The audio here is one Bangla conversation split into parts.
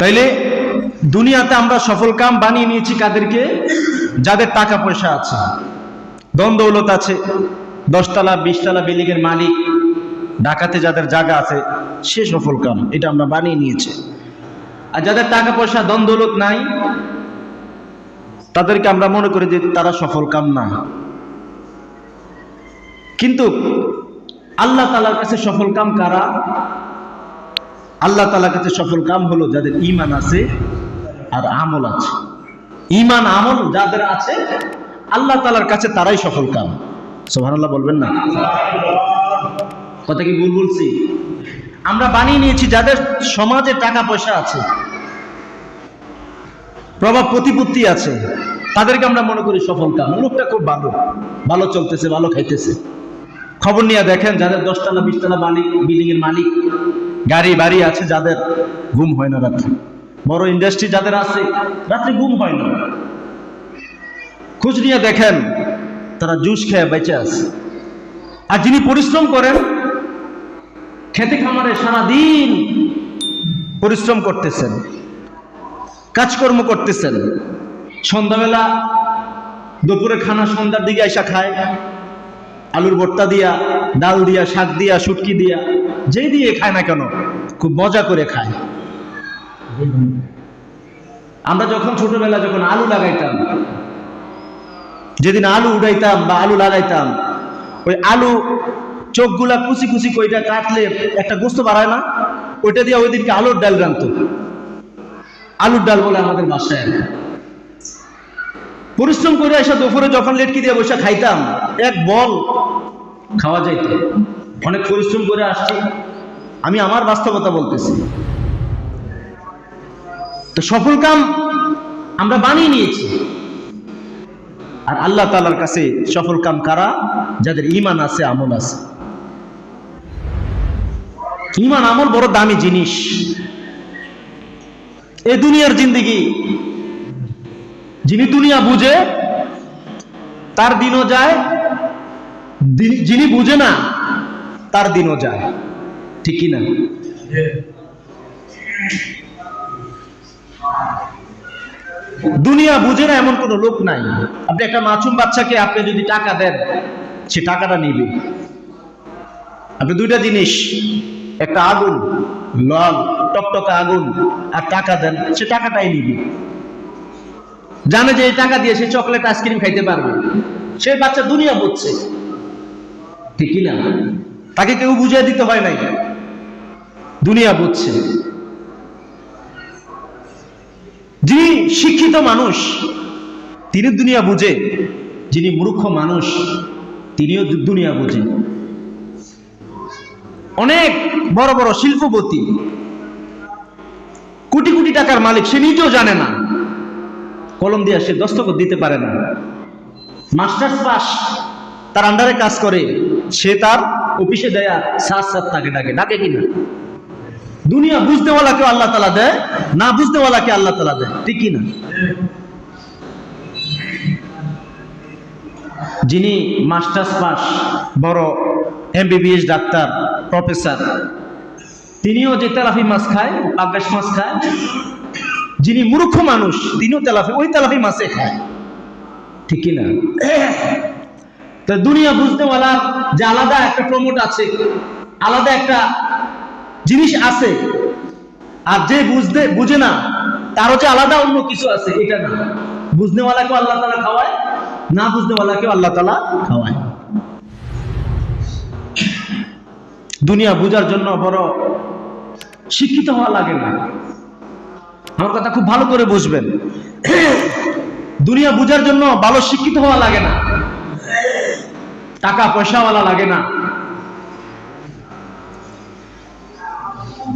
তাইলে দুনিয়াতে আমরা সফল কাম বানিয়ে নিয়েছি কাদেরকে? যাদের টাকা পয়সা আছে, ধন দৌলত আছে, 10 তলা 20 তলা বিল্ডিং এর মালিক, ঢাকাতে যাদের জায়গা আছে, সে সফল কাম, এটা আমরা বানিয়ে নিয়েছি। আর যাদের টাকা পয়সা ধন দৌলত নাই, তাদেরকে আমরা মনে করি যে তারা সফল কাম না। কিন্তু আল্লাহ তাআলার কাছে সফল কাম কারা? আল্লাহ তাআলার কাছে সফল কাম হলো যাদের ঈমান আছে আর আমল আছে। ঈমান আমল যাদের আছে আল্লাহ তাআলার কাছে তারাই সফল কাম। সুবহানাল্লাহ বলবেন না? কথা কি ভুল বলছি? আমরা বানিয়ে নিয়েছি যাদের সমাজে টাকা পয়সা আছে, প্রভাব প্রতিপত্তি আছে, তাদেরকে আমরা মনে করি সফল কাম। লোকটা খুব ভালো, ভালো চলতেছে, ভালো খাইতেছে। খবর নিয়ে দেখেন যাদের 10 তলা 20 তলা মালিক, বিল্ডিং এর মালিক, গাড়ি বাড়ি আছে, যাদের ঘুম হয় না রাত্রে, বড় ইন্ডাস্ট্রি যাদের আছে, রাত্রে ঘুম হয় না। খোঁজ নিয়ে দেখেন তারা জুস খেয়ে বেঁচে আছে। আর যিনি পরিশ্রম করেন, খেতে খামারে সারাদিন পরিশ্রম করতেছেন, কাজকর্ম করতেছেন, সন্ধ্যাবেলা দুপুরে খানা সন্ধ্যার দিকে আইসা খায়, আলুর ভর্তা দিয়া, ডাল দিয়া, শাক দিয়া, শুটকি দিয়া, যেই দিয়ে খায় না কেন খুব মজা করে খায়। আমরা যখন ছোটবেলা যখন আলু লাগাইতাম, যেদিন আলু উড়াইতাম বা আলু লাগাইতাম, ওই আলু চোখগুলা কুচি কুচি কইটা কাটলে একটা গোস্ত বাড়ায় না, ওইটা দিয়ে ওই দিনকে আলুর ডাল রাখতো। আলুর ডাল বলে আমাদের বাসায়। পরিশ্রম করে আসা দুপুরে যখন লেটকি দিয়ে বসে খাইতাম, এক বল খাওয়া যাইত। অনেক পরিশ্রম করে আসছি, আমি আমার বাস্তবতা বলতেছি। তো সফল কাম আমরা বানিয়ে নিয়েছি। আর আল্লাহ তাআলার কাছে সফল কাম কারা? যাদের ঈমান আছে, আমল আছে। ঈমান আমল বড় দামি জিনিস। এই দুনিয়ার জিন্দেগি, যিনি দুনিয়া বুঝে তার দিনও যায়, যিনি বুঝে না তার দিনও যায়। ঠিক কি না? দুনিয়া বুঝে না এমন কোনো লোক নাই। আপনি একটা মাসুম বাচ্চাকে আপনি যদি টাকা দেন, সে টাকাটা নিবে। আপনি দুইটা জিনিস, একটা আগুন, লাল টকটকা আগুন, আর টাকা দেন, সে টাকাটাই নিবে। জানে যে এই টাকা দিয়ে সে চকলেট আইসক্রিম খাইতে পারবে। সে বাচ্চা দুনিয়া বুঝছে। ঠিক কি না? তাকে কেউ বুঝিয়ে দিতে হয় নাই, দুনিয়া বুঝছে। যিনি শিক্ষিত মানুষ তিনি দুনিয়া বুঝে, যিনি মূর্খ মানুষ তিনিও দুনিয়া বুঝে। অনেক বড় বড় শিল্পপতি, কোটি কোটি টাকার মালিক, সে নিজেও জানে না, কলম দিয়ে সে দস্তখত দিতে পারে না। মাস্টার্স পাস, তার আন্ডারে কাজ করে, সে তার অফিসে দেয়া সাত সাত তাকে ডাকে, ডাকে কিনা? দুনিয়া বুঝতেওয়ালাকে আল্লাহ তাআলা দেয়, না বুঝতেওয়ালাকে আল্লাহ তাআলা দেয়। ঠিক কিনা? যিনি মাস্টার্স পাস, বড় MBBS ডাক্তার, প্রফেসর, তিনিও যে তেলাপি মাছ খায়, পাঙ্গাস মাছ খায়। যিনি মূর্খ মানুষ তিনিও তেলাপি, ওই তেলাপি মাছে খায়। ঠিক কিনা? তো দুনিয়া বুঝতেওয়ালা যে আলাদা একটা প্রমোট আছে, আলাদা একটা জিনিস আছে, আর যে বুঝে না তারও যে আলাদা অন্য কিছু আছে, এটা না। বুঝনেওয়ালাকেও আল্লাহ তাআলা খাওয়ায়, না বুঝনেওয়ালাকেও আল্লাহ তাআলা খাওয়ায়। দুনিয়া বুঝার জন্য বড় শিক্ষিত হওয়া লাগে না। আমার কথা খুব ভালো করে বুঝবেন। দুনিয়া বুঝার জন্য ভালো শিক্ষিত হওয়া লাগে না, টাকা পয়সাওয়ালা লাগে না।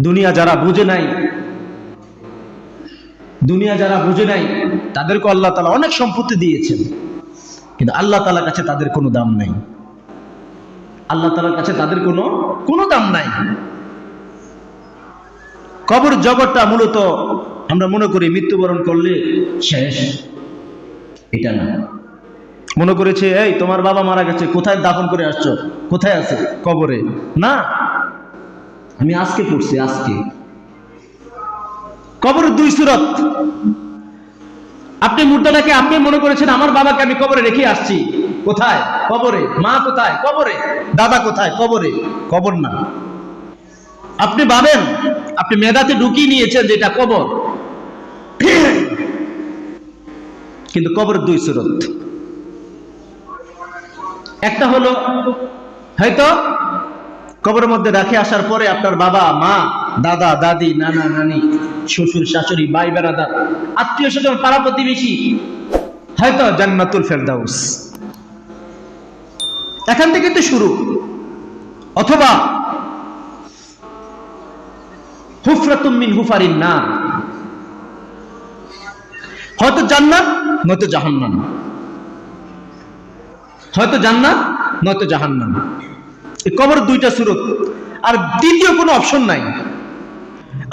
দুনিয়া যারা বুঝে নাই, দুনিয়া যারা বুঝে নাই তাদেরকে আল্লাহ তাআলা অনেক সম্পত্তি দিয়েছেন, কিন্তু আল্লাহ তাআলার কাছে তাদের কোনো দাম নাই। আল্লাহ তাআলার কাছে তাদের কোনো দাম নাই। কবর জগৎটা মূলত আমরা মনে করি মৃত্যুবরণ করলে শেষ, এটা না। মনে করেছে এই তোমার বাবা মারা গেছে, কোথায় দাফন করে আসছো, কোথায় আছে? কবরে। না, আমি আজকে পড়ছি, আজকে কবরের দুই সুরত। আপনি মুর্দাটাকে আপনি মনে করেছেন আমার বাবাকে আমি কবরে রেখে আসছি, কোথায়? কবরে। মা কোথায়? কবরে। দাদা কোথায়? কবরে। কবর না। আপনি ভাবেন আপনি মেধাতে ঢুকিয়ে নিয়েছেন যেটা কবর, কিন্তু কবরের দুই সুরত। একটা হলো হয়তো কবরের মধ্যে রাখে আসার পরে আপনার বাবা মা দাদা দাদি নানা নানি শ্বশুর শাশুড়ি ভাই বেড়াদার আত্মীয় স্বজন পাড়া প্রতিবেশী, হয়তো জান্নাতুল ফেরদাউস, এখান থেকে তো শুরু। অথবা হুফরাতুম মিন হুফারিন নার, হয়তো জান্নাত নয়তো জাহান্নাম, হয়তো জান্নাত নয়তো জাহান্নাম। এই কবর দুইটা সুরত, আর দ্বিতীয় কোনো অপশন নাই।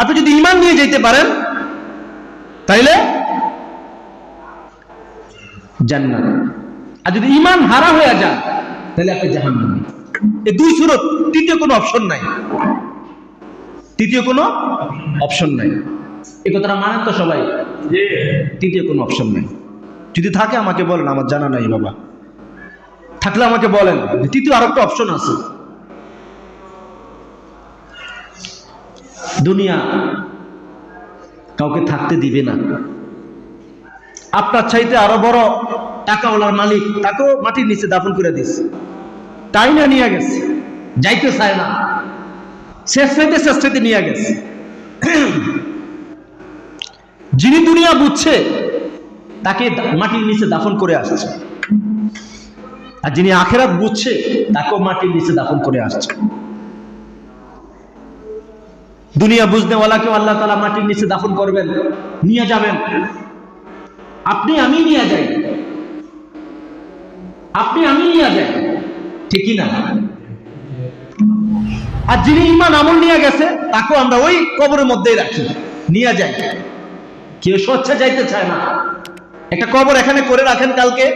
আপনি যদি ঈমান নিয়ে যেতে পারেন তাইলে জান্নাত, আর যদি ঈমান হারা হয়ে যান তাহলে আপনি জাহান্নামে। এই দুই সুরত, তৃতীয় কোনো অপশন নাই, তৃতীয় কোনো অপশন নাই। এই কথাটা মানেন তো সবাই? তৃতীয় কোনো অপশন নাই। যদি থাকে আমাকে বলেন, আমার জানা নাই বাবা, থাকলে আমাকে বলেন তৃতীয় আর একটা অপশন আছে। দুনিয়া কাউকে থাকতে দিবে না। আপনার চাইতে আরো বড় টাকাওয়ালার মালিক, তাকেও মাটির নিচে দাফন করে দিচ্ছে, তাই না নিয়ে গেছে, যাইতে চায় না, শেষ চাইতে নিয়ে গেছে। যিনি দুনিয়া বুঝছে তাকে মাটির নিচে দাফন করে আসছে, আর যিনি আখেরাত বুঝছে তাকেও মাটির নিচে দাফন করে আসছে। দুনিয়া বুঝনেওয়ালাকেও আল্লাহ তাআলা মাটির নিচে দাফন করবেন, নিয়ে যাবেন। আপনি আমি নিয়ে যাই, আপনি আমি নিয়ে যাই, ঠিকই না? আর যিনি ঈমান আমল নিয়ে গেছে তাকেও আমরা ওই কবরের মধ্যেই রাখি, নিয়ে যাই। কেউ স্বেচ্ছা যাইতে চায় না। একটা কবর এখানে করে রাখেন কালকে,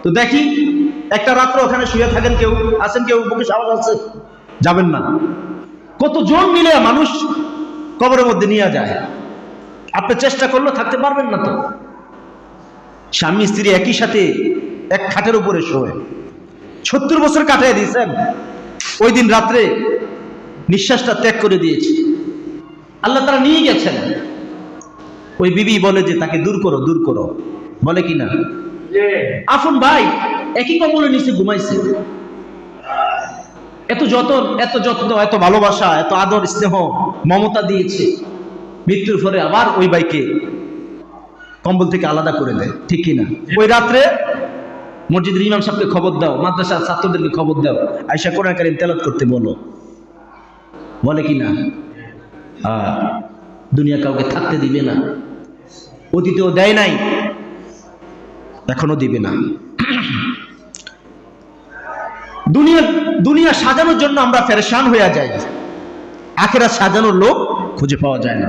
তো দেখি একটা রাত্র ওখানে শুয়ে থাকেন, কেউ আছেন? কেউ বুকে সাহস আছে? যাবেন না। কতজন মিলে মানুষ কবরের মধ্যে নিয়ে যায়, আপনি চেষ্টা করলে থাকতে পারবেন না। তো স্বামী স্ত্রী একই সাথে এক খাটের উপরে শোয়, 70 বছর কাটিয়ে দিয়েছেন, ওই দিন রাত্রে নিঃশ্বাসটা ত্যাগ করে দিয়েছে, আল্লাহ তারা নিয়ে গেছেন। ওই বিবি বলে যে তাকে দূর করো, দূর করো, বলে কিনা? আফন ভাই একই কম্বলের নিচে ঘুমাইছে, এত যত্ন, এত যত্ন, এত ভালোবাসা, এত আদর স্নেহ মমতা দিয়েছে, মৃত্যুর পরে আবার ওই ভাইকে কম্বল থেকে আলাদা করে দেয়, ঠিক কিনা? ওই রাত্রে মসজিদের ইমাম সাহেবকে খবর দাও, মাদ্রাসার ছাত্রদেরকে খবর দাও, আয়েশা কোরআন কারীম তেলাওয়াত করতে বলো, বলে কিনা? দুনিয়া কাউকে থাকতে দিবে না, অতীতেও দেয় নাই, এখনো দিবে না। দুনিয়া সাজানোর জন্য আমরা পেরেশান হয়ে যাই, আখিরাত সাজানোর লোক খুঁজে পাওয়া যায় না।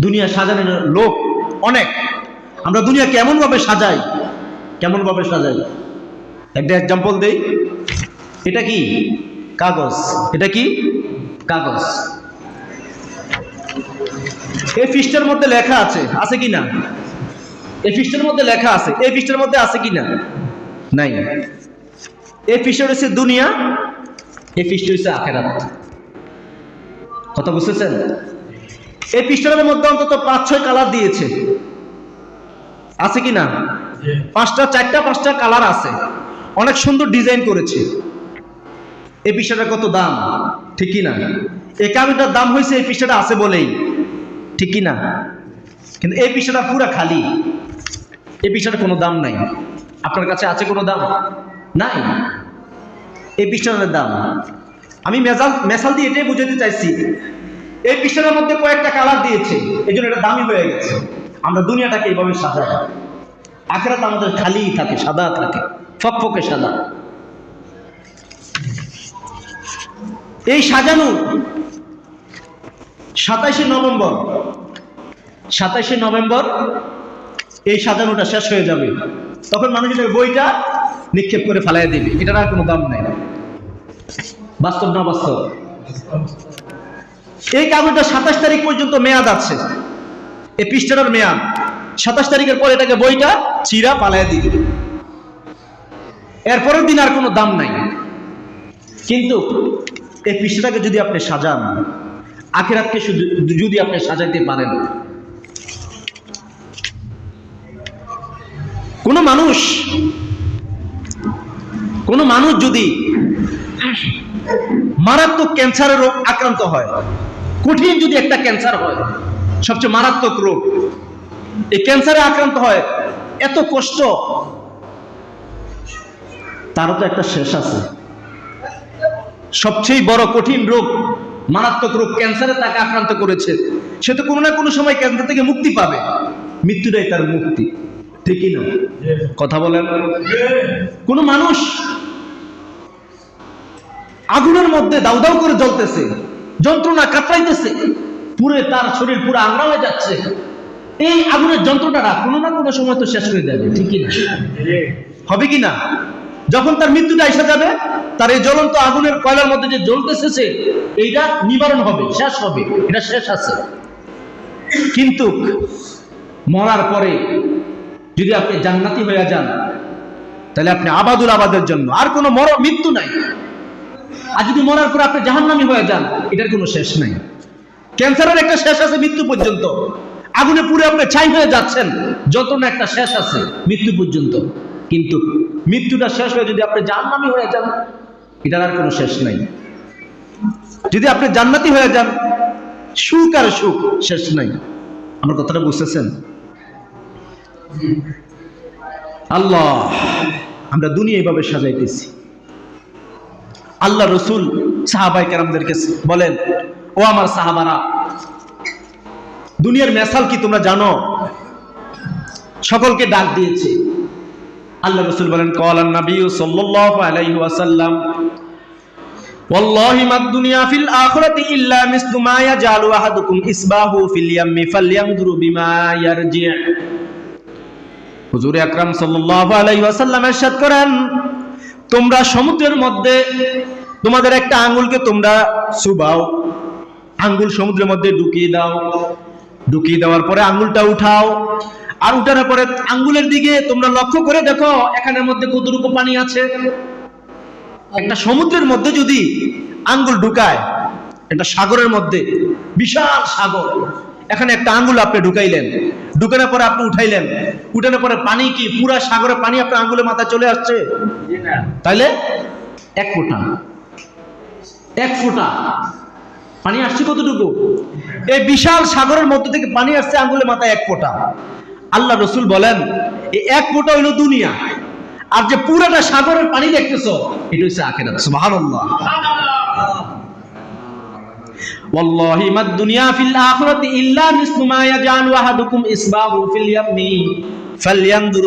দুনিয়া সাজানোর লোক অনেক। আমরা দুনিয়া কেমন ভাবে সাজাই, কেমন ভাবে সাজাই? একটা এক্সাম্পল দেই। এটা কি? কাগজ। এটা কি? কাগজ। এই পৃষ্ঠার মধ্যে লেখা আছে, আছে কি না? এই পৃষ্ঠার মধ্যে লেখা আছে, এই পৃষ্ঠার মধ্যে আছে কি না? নাই। এই পৃষ্ঠা হচ্ছে দুনিয়া, এই পৃষ্ঠা হচ্ছে আখিরাত। কথা বুঝতেছেন? এই পৃষ্ঠার মধ্যে অন্তত 5-6 কালার দিয়েছে, আছে কি না? 4-5টা কালার আছে, অনেক সুন্দর ডিজাইন করেছে। এই পৃষ্ঠাটা কত দাম, ঠিক কি না? এই কাগজটার দাম হয়েছে এই পৃষ্ঠাটা আছে বলেই, ঠিক কি না? কিন্তু এই পৃষ্ঠাটা পুরা খালি, এই পৃষ্ঠাটা কোনো দাম নাই। আপনার কাছে আছে কোনো দাম? নাই। এই পৃষ্ঠাটার দাম আমি মেসাল দিয়ে এটাই বুঝাতে চাইছি। এই পৃষ্ঠাটার মধ্যে কয়েকটা কালার দিয়েছে, এই জন্য এটা দামি হয়ে গেছে। আমরা দুনিয়াটাকে এইভাবে সাজাই, আখিরাত আমাদের খালি থাকে, সাদা থাকে, ফকফকে সাদা। এই সাজানো 27শে নভেম্বর এই সাজানোটা শেষ হয়ে যাবে, তখন মানুষের বইটা নিক্ষেপ করে ফেলাই দিবে, এটার আর কোনো দাম নাই। বাস্তব না বাস্তব? এই কাগজটা 27 তারিখ পর্যন্ত মেয়াদ আছে, এই পৃষ্ঠাটার মেয়াদ 27 তারিখের পরে এটাকে বইটা চিরা পালাইয়া দিবে, এরপরের দিন আর কোনো দাম নাই। কিন্তু এই পৃষ্ঠাটাকে যদি আপনি সাজান, আখিরাতকে যদি আপনি সাজাইতে পারেন, কোনো মানুষ যদি মারাত্মক ক্যান্সারের রোগ আক্রান্ত হয়, কঠিন যদি একটা ক্যান্সার হয়, সবচেয়ে মারাত্মক রোগ, এই ক্যান্সারে আক্রান্ত হয়, এত কষ্ট, তারও তো একটা শেষ আছে। সবচেয়ে বড় কঠিন রোগ, মারাত্মক রোগ, ক্যান্সারে তাকে আক্রান্ত করেছে, সে তো কোনো না কোনো সময় ক্যান্সার থেকে মুক্তি পাবে, মৃত্যুটাই তার মুক্তি, ঠিকই না? কথা বলেন। কোন মানুষ আগুনের মধ্যে দাউ দাউ করে জ্বলতেছে, যন্ত্রণা কাতরাইতেছে, পুরো তার শরীর পুরো আংড়া হয়ে যাচ্ছে, এই আগুনের যন্ত্রণাটা কোনো না কোনো সময় তো শেষ হয়ে যাবে, ঠিকই না? হবে কি না? যখন তার মৃত্যুটা এসে যাবে, তার এই জ্বলন্ত আগুনের কয়লার মধ্যে যে জ্বলতেছে, এইটা নিবারণ হবে, শেষ হবে, এটা শেষ আছে। কিন্তু মরার পরে যদি আপনি জান্নাতি হয়ে যান, তাহলে আপনি আবাদুল আবাদের জন্য, আর কোনো মৃত্যু নাই। আর যদি মরার পর আপনি জাহান্নামী হয়ে যান, এটার কোনো শেষ নাই। ক্যান্সারের একটা শেষ আছে মৃত্যু পর্যন্ত, আগুনে পুড়ে আপনি ছাই হয়ে যাচ্ছেন, যন্ত্রণা একটা শেষ আছে মৃত্যু পর্যন্ত। কিন্তু মৃত্যুটা শেষ হয়ে যদি আপনি জাহান্নামী হয়ে যান, এটার আর কোনো শেষ নাই। যদি আপনি জান্নাতি হয়ে যান, সুখ আর সুখ, শেষ নাই। আমার কথাটা বুঝতেছেন? আল্লাহ, আমরা দুনিয়া এইভাবে সাজাইতেছি। আল্লাহ রসুল সাহাবায়ে কেরামদেরকে বলেন, ও আমার সাহাবারা, দুনিয়ার মেসাল কি তোমরা জানো? সকলকে ডাক দিয়েছে। আল্লাহ রসুল বলেন, ক্বালান নবী সাল্লাল্লাহু আলাইহি ওয়াসাল্লাম, ওয়াল্লাহি মাদ দুনিয়া ফিল আখিরাতি ইল্লা মিসলু মা ইয়াজালু আহাদুকুম ইসবাহু ফিল ইয়াম্মি ফালইয়ানজুরু বিমা ইয়ারজি'। হুজুর আকরাম সাল্লাল্লাহু আলাইহি ওয়াসাল্লাম ইরশাদ করেন, তোমরা সমুদ্রের মধ্যে তোমাদের একটা আঙ্গুলকে তোমরা চুবাও, আঙ্গুল সমুদ্রের মধ্যে ঢুকিয়ে দাও, ঢুকিয়ে দেওয়ার পরে আঙ্গুলটা উঠাও, আর উঠানোর পরে আঙ্গুলের দিকে তোমরা লক্ষ্য করে দেখো এখানের মধ্যে কতটুকু পানি আছে। একটা সমুদ্রের মধ্যে যদি আঙ্গুল ঢুকায়, একটা সাগরের মধ্যে, বিশাল সাগর, এখানে একটা আঙ্গুল আপনি ঢুকাইলেন, ঢুকানোর পরে আপনি উঠাইলেন, উঠানোর পরে পানি কি পুরা সাগরের পানি আপনার আঙ্গুলের মাথায় চলে আসছে? তাইলে এক ফোঁটা পানি আসছে কতটুকু? এই বিশাল সাগরের মধ্য থেকে পানি আসছে আঙ্গুলের মাথায় এক ফোঁটা। আল্লাহ রসুল বলেন, এই এক ফোঁটা হইল দুনিয়া, আর যে পুরাটা সাগরের পানি দেখতেছো, এটা হচ্ছে আখিরাত। সুবহানাল্লাহ। ওয়াল্লাহি মাদ দুনিয়া ফিল আখিরাতি ইল্লা মিসলু মা ইয়াজআলু আহাদুকুম ইসবাহু ফিল ইয়াম্মি ফালইয়ানজুর